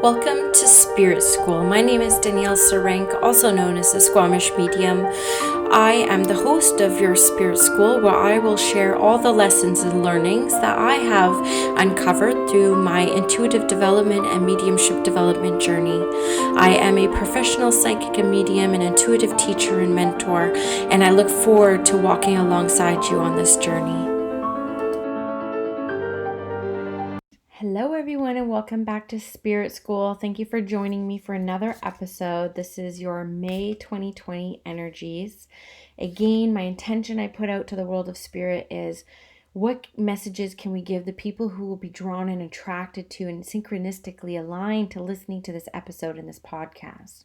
Welcome to Spirit School. My name is Danielle Sarenk, also known as the Squamish Medium. I am the host of your Spirit School, where I will share all the lessons and learnings that I have uncovered through my intuitive development and mediumship development journey. I am a professional psychic and medium, an intuitive teacher and mentor, and I look forward to walking alongside you on this journey. Hello everyone and welcome back to Spirit School. Thank you for joining me for another episode. This is your May 2020 energies. Again, my intention I put out to the world of spirit is what messages can we give the people who will be drawn and attracted to and synchronistically aligned to listening to this episode in this podcast.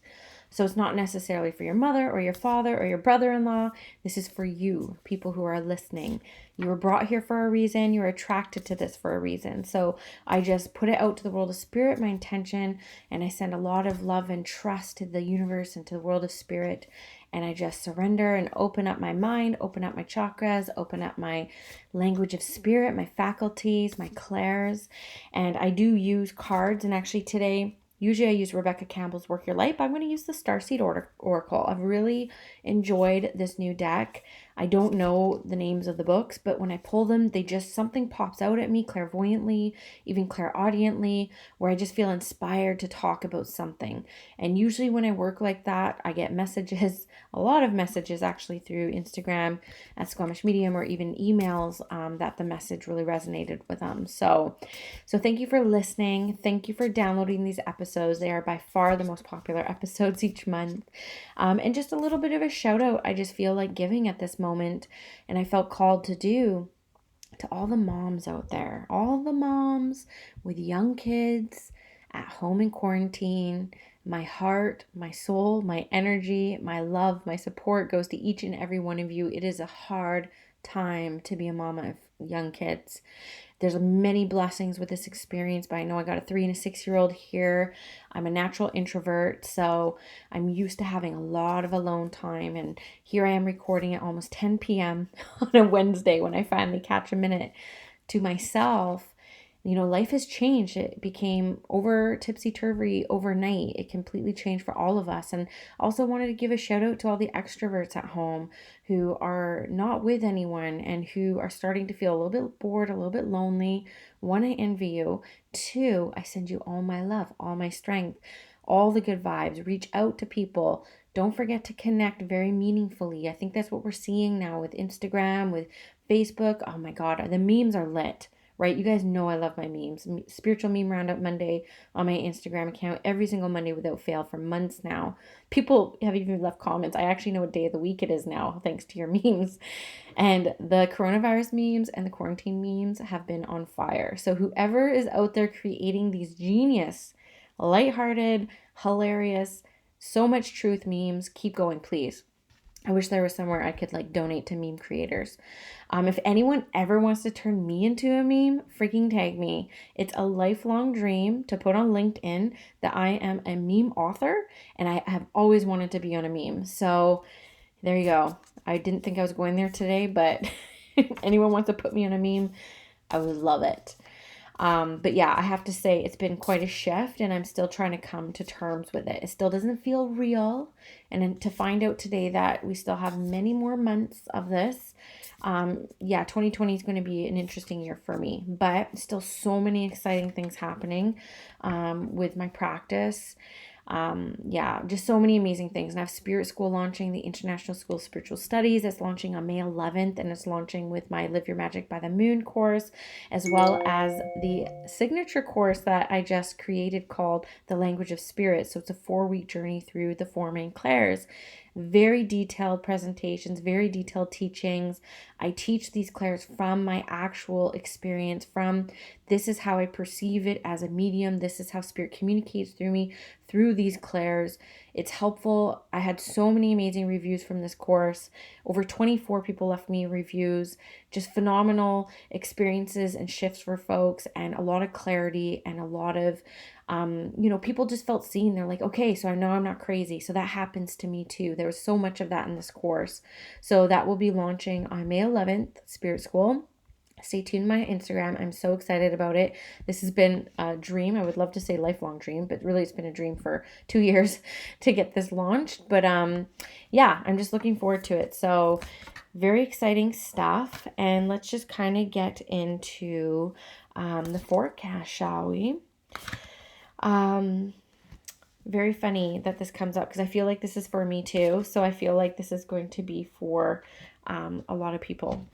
So it's not necessarily for your mother or your father or your brother-in-law. This is for you, people who are listening. You were brought here for a reason. You were attracted to this for a reason. So I just put it out to the world of spirit, my intention, and I send a lot of love and trust to the universe and to the world of spirit. And I just surrender and open up my mind, open up my chakras, open up my language of spirit, my faculties, my clairs. And I do use cards. And actually today, usually I use Rebecca Campbell's Work Your Light, but I'm going to use the Starseed Oracle. I've really enjoyed this new deck. I don't know the names of the books, but when I pull them, something pops out at me clairvoyantly, even clairaudiently, where I just feel inspired to talk about something. And usually when I work like that, I get messages, a lot of messages actually through Instagram at Squamish Medium, or even emails that the message really resonated with them. So thank you for listening. Thank you for downloading these episodes. They are by far the most popular episodes each month. And just a little bit of a shout out I just feel like giving at this moment, and I felt called to do, to all the moms out there, all the moms with young kids at home in quarantine. My heart, my soul, my energy, my love, my support goes to each and every one of you. It is a hard time to be a mama of young kids. There's many blessings with this experience, but I know I got a 3 and a 6-year-old here. I'm a natural introvert, so I'm used to having a lot of alone time. And here I am recording at almost 10 p.m. on a Wednesday when I finally catch a minute to myself. You know, life has changed. It became over tipsy-turvy overnight. It completely changed for all of us. And also wanted to give a shout out to all the extroverts at home who are not with anyone and who are starting to feel a little bit bored, a little bit lonely. One, I envy you. Two, I send you all my love, all my strength, all the good vibes. Reach out to people. Don't forget to connect very meaningfully. I think that's what we're seeing now with Instagram, with Facebook. Oh my God, the memes are lit. Right? You guys know I love my memes. Spiritual Meme Roundup Monday on my Instagram account every single Monday without fail for months now. People have even left comments. I actually know what day of the week it is now, thanks to your memes. And the coronavirus memes and the quarantine memes have been on fire. So whoever is out there creating these genius, lighthearted, hilarious, so much truth memes, keep going, please. I wish there was somewhere I could donate to meme creators. If anyone ever wants to turn me into a meme, freaking tag me. It's a lifelong dream to put on LinkedIn that I am a meme author, and I have always wanted to be on a meme. So there you go. I didn't think I was going there today, but if anyone wants to put me on a meme, I would love it. But yeah, I have to say it's been quite a shift, and I'm still trying to come to terms with it. It still doesn't feel real. And then to find out today that we still have many more months of this. 2020 is going to be an interesting year for me, but still so many exciting things happening with my practice. Just so many amazing things. And I have Spirit School launching, the International School of Spiritual Studies. It's launching on May 11th, and it's launching with my Live Your Magic by the Moon course, as well as the signature course that I just created called The Language of Spirit. So it's a 4-week journey through the 4 main clairs. Very detailed presentations, very detailed teachings. I teach these clairs from my actual experience, from this is how I perceive it as a medium. This is how spirit communicates through me, through these clairs. It's helpful. I had so many amazing reviews from this course. Over 24 people left me reviews. Just phenomenal experiences and shifts for folks, and a lot of clarity, and a lot of people just felt seen. They're like, okay, so I know I'm not crazy. So that happens to me too. There was so much of that in this course. So that will be launching on May 11th, Spirit School. Stay tuned to my Instagram. I'm so excited about it. This has been a dream. I would love to say lifelong dream, but really it's been a dream for 2 years to get this launched. But yeah, I'm just looking forward to it. So very exciting stuff. And let's just kind of get into the forecast, shall we? Very funny that this comes up because I feel like this is for me too. So I feel like this is going to be for a lot of people.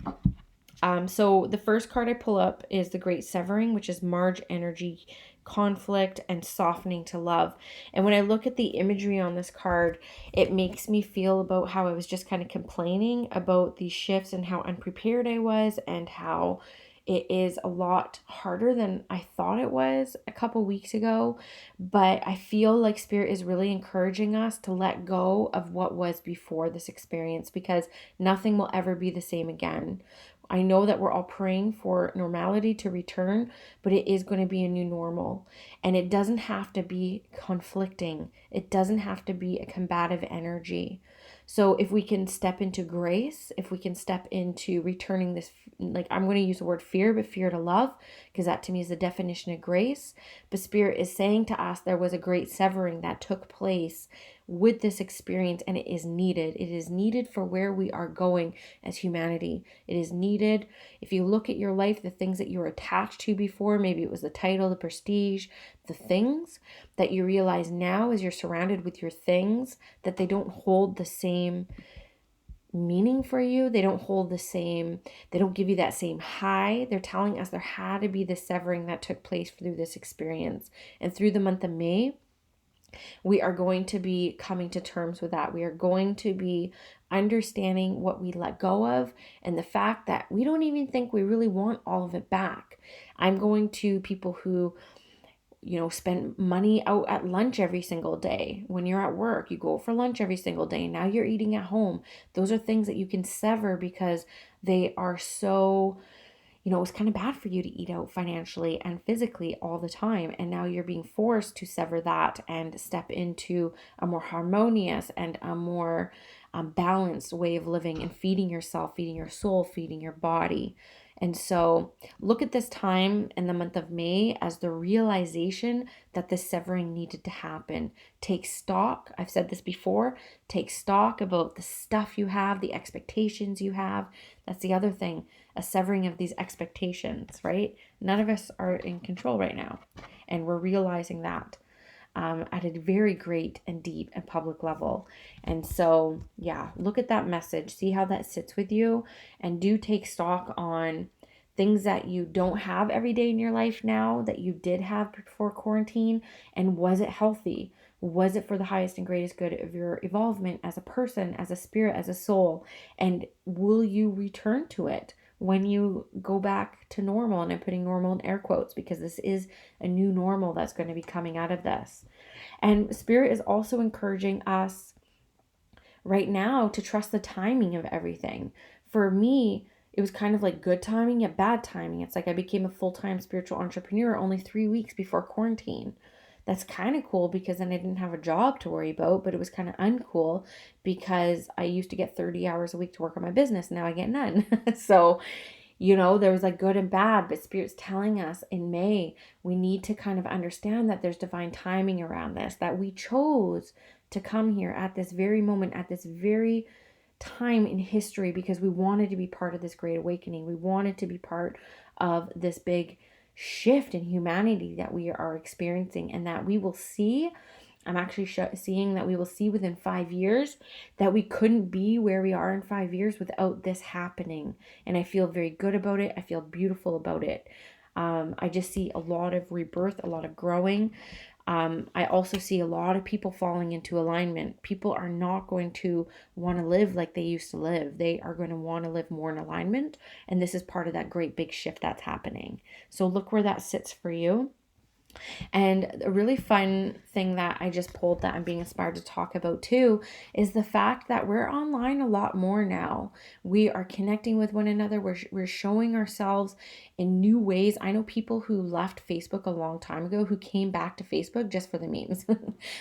So the first card I pull up is the Great Severing, which is Marge energy, conflict, and softening to love. And when I look at the imagery on this card, it makes me feel about how I was just kind of complaining about these shifts and how unprepared I was and how it is a lot harder than I thought it was a couple weeks ago. But I feel like Spirit is really encouraging us to let go of what was before this experience because nothing will ever be the same again. I know that we're all praying for normality to return, but it is going to be a new normal. And it doesn't have to be conflicting, it doesn't have to be a combative energy. So if we can step into grace, if we can step into returning this, like I'm going to use the word fear, but fear to love, because that to me is the definition of grace. But Spirit is saying to us there was a great severing that took place with this experience, and it is needed. It is needed for where we are going as humanity. It is needed. If you look at your life, the things that you were attached to before, maybe it was the title, the prestige, the things that you realize now as you're surrounded with your things, that they don't hold the same meaning for you. They don't hold the same, they don't give you that same high. They're telling us there had to be the severing that took place through this experience. And through the month of May, we are going to be coming to terms with that. We are going to be understanding what we let go of and the fact that we don't even think we really want all of it back. I'm going to people who spend money out at lunch every single day. When you're at work, you go for lunch every single day. Now you're eating at home. Those are things that you can sever because they are so, it was kind of bad for you to eat out financially and physically all the time. And now you're being forced to sever that and step into a more harmonious and a more balanced way of living and feeding yourself, feeding your soul, feeding your body. And so look at this time in the month of May as the realization that the severing needed to happen. Take stock. I've said this before. Take stock about the stuff you have, the expectations you have. That's the other thing, a severing of these expectations, right? None of us are in control right now. And we're realizing that at a very great and deep and public level. And so, yeah, look at that message, see how that sits with you, and do take stock on things that you don't have every day in your life now that you did have before quarantine. And was it healthy? Was it for the highest and greatest good of your evolvement as a person, as a spirit, as a soul? And will you return to it when you go back to normal? And I'm putting normal in air quotes because this is a new normal that's going to be coming out of this. And Spirit is also encouraging us right now to trust the timing of everything. For me, it was kind of like good timing yet bad timing. It's like I became a full-time spiritual entrepreneur only 3 weeks before quarantine. That's kind of cool because then I didn't have a job to worry about, but it was kind of uncool because I used to get 30 hours a week to work on my business. Now I get none. So, there was like good and bad, but Spirit's telling us in May, we need to kind of understand that there's divine timing around this, that we chose to come here at this very moment, at this very time in history, because we wanted to be part of this great awakening. We wanted to be part of this big shift in humanity that we are experiencing and that we will see. I'm actually seeing that we will see within 5 years that we couldn't be where we are in 5 years without this happening. And I feel very good about it. I feel beautiful about it. I just see a lot of rebirth, a lot of growing. I also see a lot of people falling into alignment. People are not going to want to live like they used to live. They are going to want to live more in alignment. And this is part of that great big shift that's happening. So look where that sits for you. And a really fun thing that I just pulled that I'm being inspired to talk about too is the fact that we're online a lot more now. We are connecting with one another. We're showing ourselves in new ways. I know people who left Facebook a long time ago who came back to Facebook just for the memes.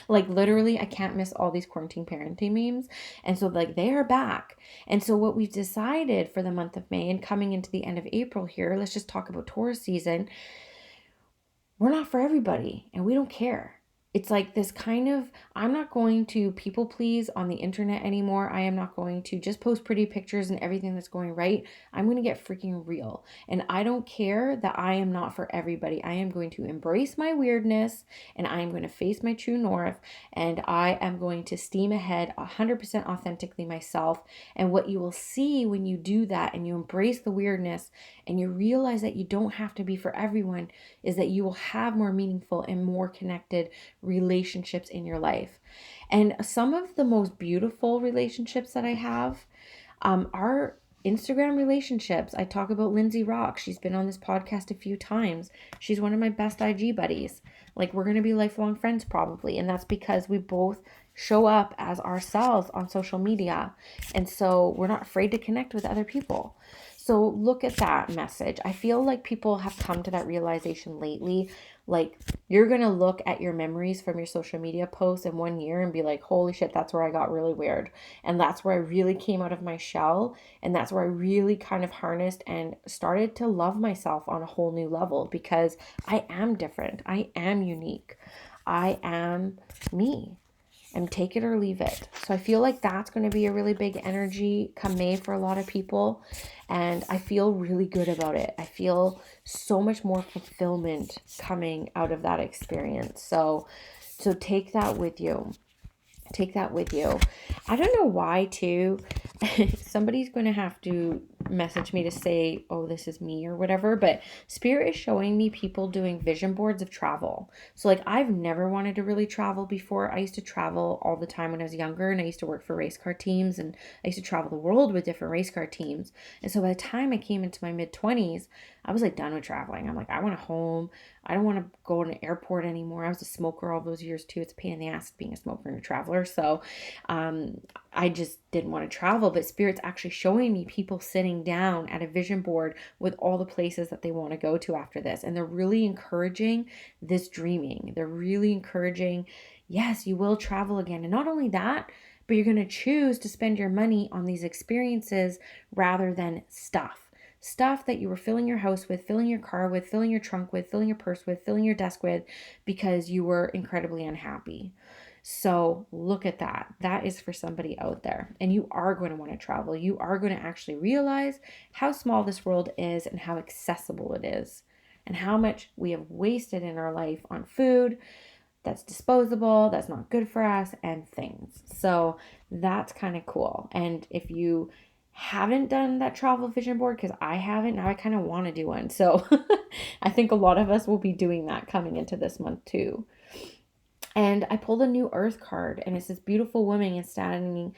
Like literally, I can't miss all these quarantine parenting memes. And so like they are back. And so what we've decided for the month of May and coming into the end of April here, let's just talk about Taurus season. We're not for everybody and we don't care. It's like this kind of, I'm not going to people please on the internet anymore. I am not going to just post pretty pictures and everything that's going right. I'm going to get freaking real. And I don't care that I am not for everybody. I am going to embrace my weirdness and I am going to face my true north and I am going to steam ahead 100% authentically myself. And what you will see when you do that and you embrace the weirdness and you realize that you don't have to be for everyone is that you will have more meaningful and more connected relationships in your life. And some of the most beautiful relationships that I have are Instagram relationships. I talk about Lindsay Rock. She's been on this podcast a few times. She's one of my best IG buddies. Like, we're going to be lifelong friends probably. And that's because we both show up as ourselves on social media. And so we're not afraid to connect with other people. So look at that message. I feel like people have come to that realization lately. Like, you're going to look at your memories from your social media posts in 1 year and be like, holy shit, that's where I got really weird. And that's where I really came out of my shell. And that's where I really kind of harnessed and started to love myself on a whole new level because I am different. I am unique. I am me. And take it or leave it. So I feel like that's going to be a really big energy come May for a lot of people. And I feel really good about it. I feel so much more fulfillment coming out of that experience. So take that with you. Take that with you. I don't know why too. Somebody's going to have to message me to say, oh, this is me or whatever. But Spirit is showing me people doing vision boards of travel. So like I've never wanted to really travel before. I used to travel all the time when I was younger and I used to work for race car teams and I used to travel the world with different race car teams. And so by the time I came into my mid-20s, I was like done with traveling. I'm like, I want a home. I don't want to go to an airport anymore. I was a smoker all those years too. It's a pain in the ass being a smoker and a traveler. So I just didn't want to travel. But Spirit's actually showing me people sitting down at a vision board with all the places that they want to go to after this. And they're really encouraging this dreaming. They're really encouraging, yes, you will travel again. And not only that, but you're going to choose to spend your money on these experiences rather than stuff that you were filling your house with, filling your car with, filling your trunk with, filling your purse with, filling your desk with, because you were incredibly unhappy. So look at that. That is for somebody out there. And you are going to want to travel. You are going to actually realize how small this world is and how accessible it is, and how much we have wasted in our life on food that's disposable, that's not good for us, and things. So that's kind of cool. And if you haven't done that travel vision board, because I haven't, now I kind of want to do one. So I think a lot of us will be doing that coming into this month too. And I pulled a new earth card, and it's this beautiful woman and standing,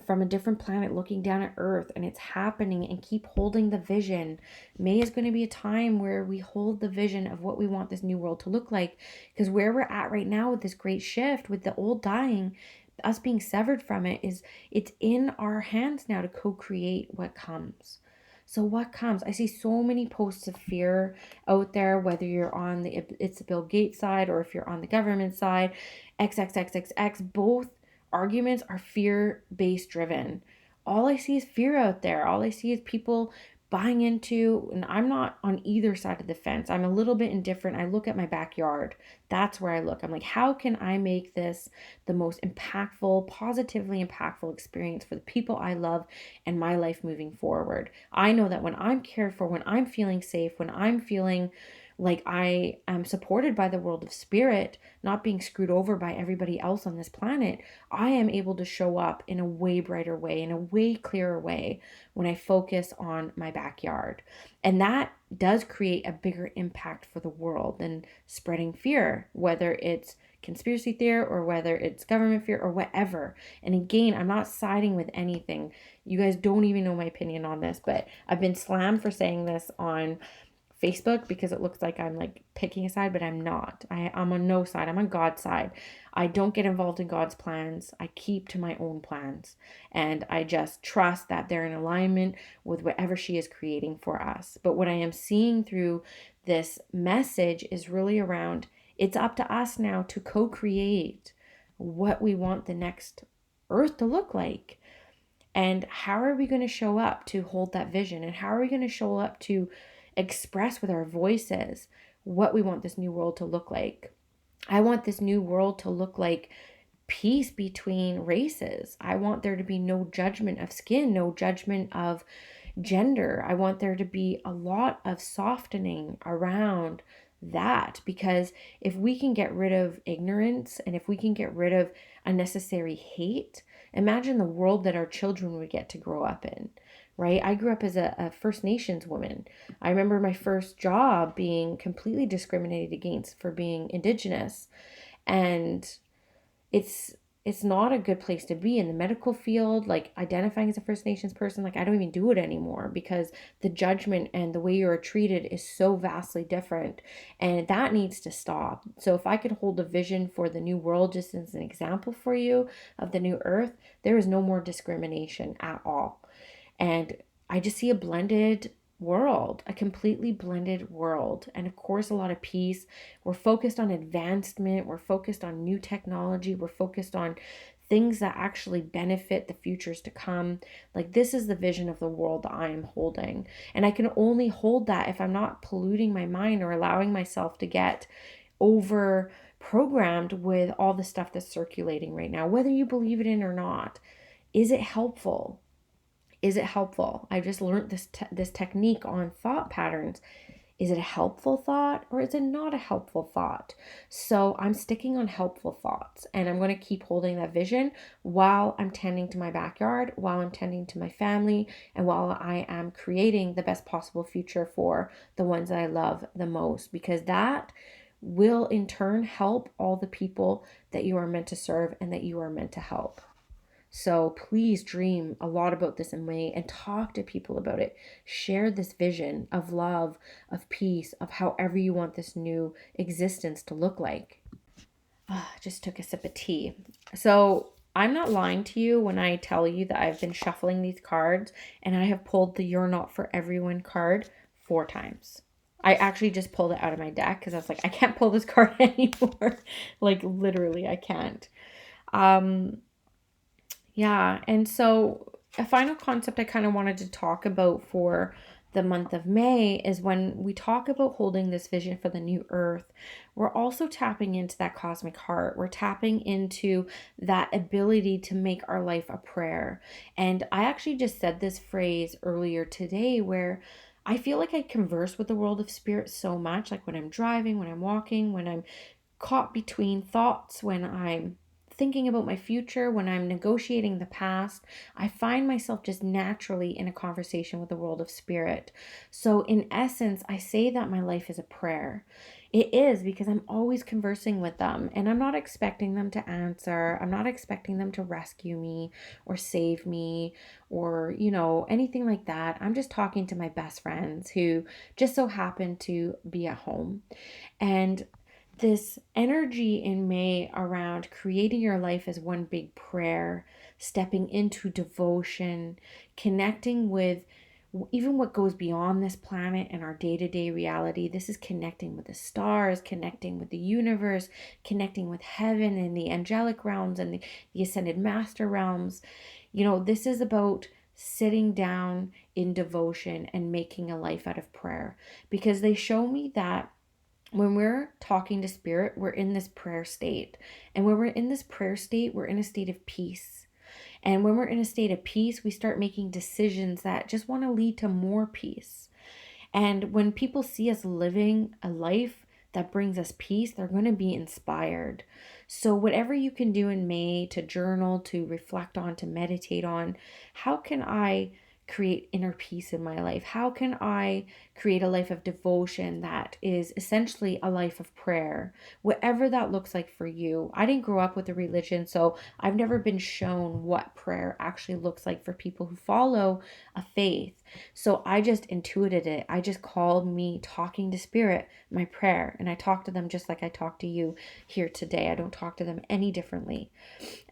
from a different planet looking down at earth, and it's happening, and keep holding the vision. May is going to be a time where we hold the vision of what we want this new world to look like, because where we're at right now with this great shift, with the old dying, us being severed from it, is it's in our hands now to co-create what comes. So what comes? I see so many posts of fear out there, whether you're on it's the Bill Gates side or if you're on the government side, XXXXX, both arguments are fear-based driven. All I see is fear out there. All I see is people buying into, and I'm not on either side of the fence. I'm a little bit indifferent. I look at my backyard. That's where I look. I'm like, how can I make this the most impactful, positively impactful experience for the people I love and my life moving forward? I know that when I'm cared for, when I'm feeling safe, when I'm feeling like I am supported by the world of spirit, not being screwed over by everybody else on this planet, I am able to show up in a way brighter way, in a way clearer way when I focus on my backyard. And that does create a bigger impact for the world than spreading fear, whether it's conspiracy theory or whether it's government fear or whatever. And again, I'm not siding with anything. You guys don't even know my opinion on this, but I've been slammed for saying this on Facebook because it looks like I'm like picking a side, but I'm not. I'm on no side. I'm on God's side. I don't get involved in God's plans. I keep to my own plans. And I just trust that they're in alignment with whatever she is creating for us. But what I am seeing through this message is really around it's up to us now to co-create what we want the next earth to look like. And how are we going to show up to hold that vision? And how are we going to show up to express with our voices what we want this new world to look like? I want this new world to look like peace between races. I want there to be no judgment of skin, no judgment of gender. I want there to be a lot of softening around that, because if we can get rid of ignorance and if we can get rid of unnecessary hate, imagine the world that our children would get to grow up in, right? I grew up as a First Nations woman. I remember my first job being completely discriminated against for being Indigenous, and it's not a good place to be in the medical field. Like identifying as a First Nations person, like I don't even do it anymore because the judgment and the way you're treated is so vastly different, and that needs to stop. So if I could hold a vision for the new world just as an example for you of the new earth, there is no more discrimination at all. And I just see a blended world, a completely blended world. And of course, a lot of peace. We're focused on advancement. We're focused on new technology. We're focused on things that actually benefit the futures to come. Like this is the vision of the world that I am holding. And I can only hold that if I'm not polluting my mind or allowing myself to get over programmed with all the stuff that's circulating right now, whether you believe it in or not. Is it helpful? Is it helpful? I just learned this technique on thought patterns. Is it a helpful thought or is it not a helpful thought? So I'm sticking on helpful thoughts, and I'm going to keep holding that vision while I'm tending to my backyard, while I'm tending to my family, and while I am creating the best possible future for the ones that I love the most, because that will in turn help all the people that you are meant to serve and that you are meant to help. So please dream a lot about this in May and talk to people about it. Share this vision of love, of peace, of however you want this new existence to look like. Just took a sip of tea. So I'm not lying to you when I tell you that I've been shuffling these cards and I have pulled the You're Not For Everyone card 4 times. I actually just pulled it out of my deck because I was like, I can't pull this card anymore. Like literally, I can't. Yeah, and so a final concept I kind of wanted to talk about for the month of May is when we talk about holding this vision for the new earth, we're also tapping into that cosmic heart. We're tapping into that ability to make our life a prayer. And I actually just said this phrase earlier today where I feel like I converse with the world of spirit so much, like when I'm driving, when I'm walking, when I'm caught between thoughts, when I'm thinking about my future, when I'm negotiating the past, I find myself just naturally in a conversation with the world of spirit. So, in essence, I say that my life is a prayer. It is because I'm always conversing with them and I'm not expecting them to answer. I'm not expecting them to rescue me or save me or, anything like that. I'm just talking to my best friends who just so happen to be at home. And this energy in May around creating your life as one big prayer, stepping into devotion, connecting with even what goes beyond this planet and our day-to-day reality. This is connecting with the stars, connecting with the universe, connecting with heaven and the angelic realms and the ascended master realms. This is about sitting down in devotion and making a life out of prayer, because they show me that when we're talking to spirit, we're in this prayer state. And when we're in this prayer state, we're in a state of peace. And when we're in a state of peace, we start making decisions that just want to lead to more peace. And when people see us living a life that brings us peace, they're going to be inspired. So whatever you can do in May to journal, to reflect on, to meditate on, how can I create inner peace in my life? How can I create a life of devotion that is essentially a life of prayer? Whatever that looks like for you. I didn't grow up with a religion, so I've never been shown what prayer actually looks like for people who follow a faith. So I just intuited it. I just called me talking to spirit my prayer, and I talk to them just like I talk to you here today. I don't talk to them any differently.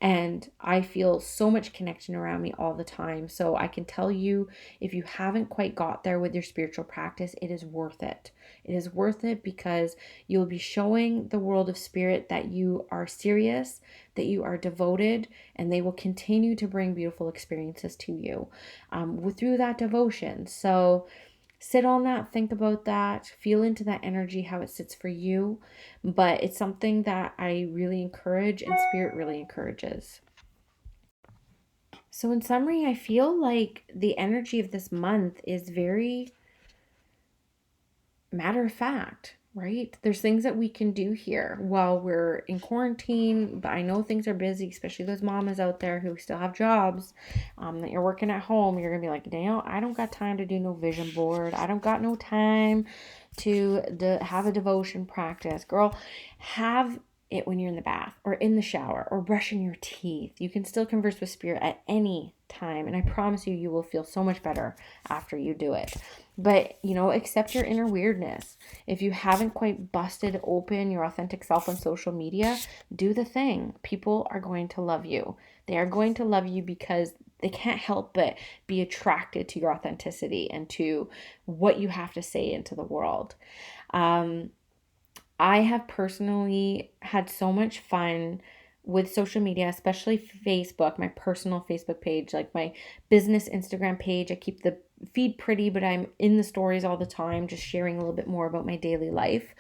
And I feel so much connection around me all the time. So I can tell you, if you haven't quite got there with your spiritual practice, it is worth it. It is worth it because you'll be showing the world of spirit that you are serious, that you are devoted, and they will continue to bring beautiful experiences to you through that devotion. So sit on that, think about that, feel into that energy, how it sits for you. But it's something that I really encourage and spirit really encourages. So, in summary, I feel like the energy of this month is very matter of fact, right? There's things that we can do here while we're in quarantine, but I know things are busy, especially those mamas out there who still have jobs, that you're working at home. You're gonna be like, Daniel, I don't got time to do no vision board. I don't got no time to have a devotion practice. Girl, have it when you're in the bath or in the shower or brushing your teeth. You can still converse with spirit at any time, and I promise you, you will feel so much better after you do it. But, accept your inner weirdness. If you haven't quite busted open your authentic self on social media, do the thing. People are going to love you. They are going to love you because they can't help but be attracted to your authenticity and to what you have to say into the world. I have personally had so much fun with social media, especially Facebook, my personal Facebook page, like my business Instagram page. I keep the feed pretty, but I'm in the stories all the time, just sharing a little bit more about my daily life.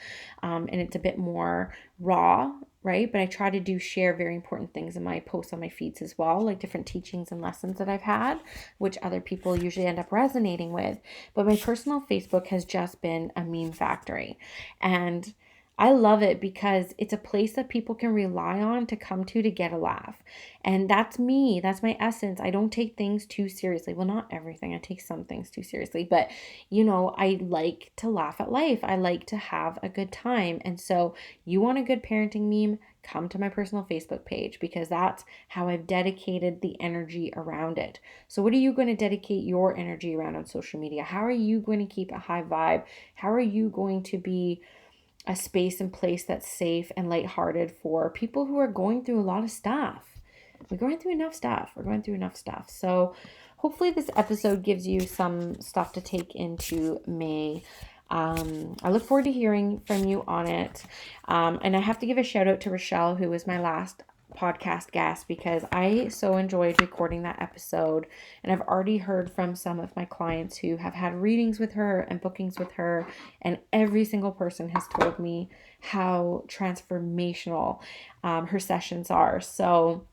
And it's a bit more raw, right? But I try to share very important things in my posts on my feeds as well, like different teachings and lessons that I've had, which other people usually end up resonating with. But my personal Facebook has just been a meme factory. And I love it because it's a place that people can rely on to come to get a laugh. And that's me. That's my essence. I don't take things too seriously. Well, not everything. I take some things too seriously, but I like to laugh at life. I like to have a good time. And so, you want a good parenting meme? Come to my personal Facebook page because that's how I've dedicated the energy around it. So, what are you going to dedicate your energy around on social media? How are you going to keep a high vibe? How are you going to be a space and place that's safe and lighthearted for people who are going through a lot of stuff? We're going through enough stuff. We're going through enough stuff. So hopefully this episode gives you some stuff to take into May. I look forward to hearing from you on it. And I have to give a shout out to Rochelle, who was my last podcast guest, because I so enjoyed recording that episode. And I've already heard from some of my clients who have had readings with her and bookings with her. And every single person has told me how transformational her sessions are. So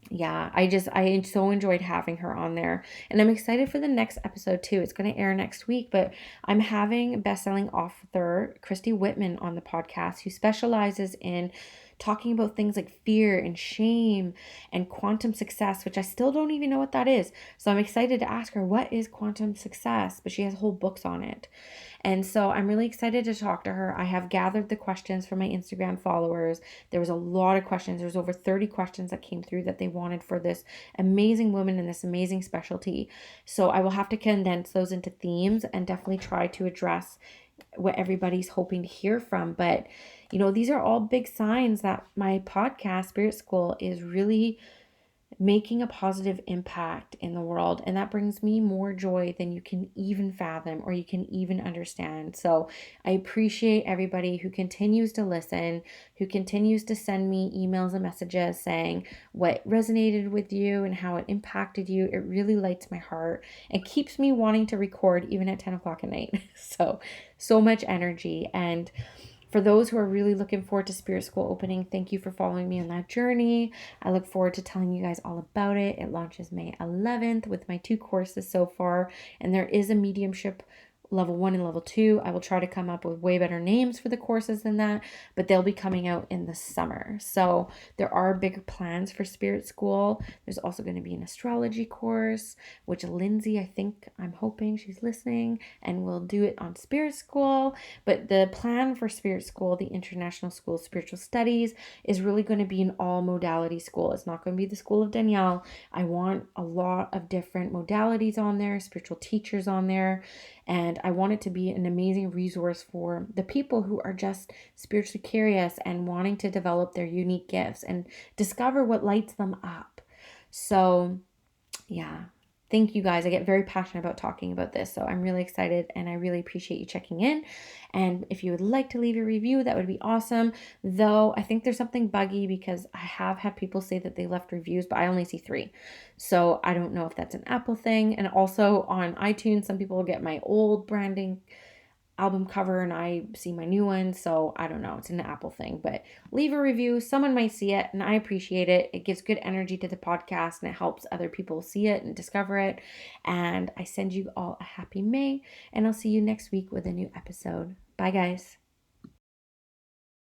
yeah, I so enjoyed having her on there. And I'm excited for the next episode too. It's going to air next week, but I'm having best-selling author Christy Whitman on the podcast, who specializes in talking about things like fear and shame and quantum success, which I still don't even know what that is. So I'm excited to ask her, what is quantum success? But she has whole books on it. And so I'm really excited to talk to her. I have gathered the questions from my Instagram followers. There was a lot of questions. There was over 30 questions that came through that they wanted for this amazing woman and this amazing specialty. So I will have to condense those into themes and definitely try to address what everybody's hoping to hear from. But, these are all big signs that my podcast, Spirit School, is really making a positive impact in the world. And that brings me more joy than you can even fathom or you can even understand. So I appreciate everybody who continues to listen, who continues to send me emails and messages saying what resonated with you and how it impacted you. It really lights my heart and keeps me wanting to record even at 10 o'clock at night. So much energy. And for those who are really looking forward to Spirit School opening, thank you for following me on that journey. I look forward to telling you guys all about it. It launches May 11th with my 2 courses so far, and there is a mediumship level 1 and level 2. I will try to come up with way better names for the courses than that, but they'll be coming out in the summer. So there are bigger plans for Spirit School. There's also going to be an astrology course, which Lindsay, I'm hoping she's listening, and we'll do it on Spirit School. But the plan for Spirit School, the International School of Spiritual Studies, is really going to be an all modality school. It's not going to be the School of Danielle. I want a lot of different modalities on there, spiritual teachers on there, and I want it to be an amazing resource for the people who are just spiritually curious and wanting to develop their unique gifts and discover what lights them up. So yeah, thank you guys. I get very passionate about talking about this, so I'm really excited and I really appreciate you checking in. And if you would like to leave a review, that would be awesome. Though I think there's something buggy because I have had people say that they left reviews, but I only see 3. So I don't know if that's an Apple thing. And also on iTunes, some people get my old branding album cover and I see my new one, so I don't know, it's an Apple thing, but leave a review. Someone might see it and I appreciate it. It gives good energy to the podcast and it helps other people see it and discover it. And I send you all a happy May, and I'll see you next week with a new episode. Bye guys.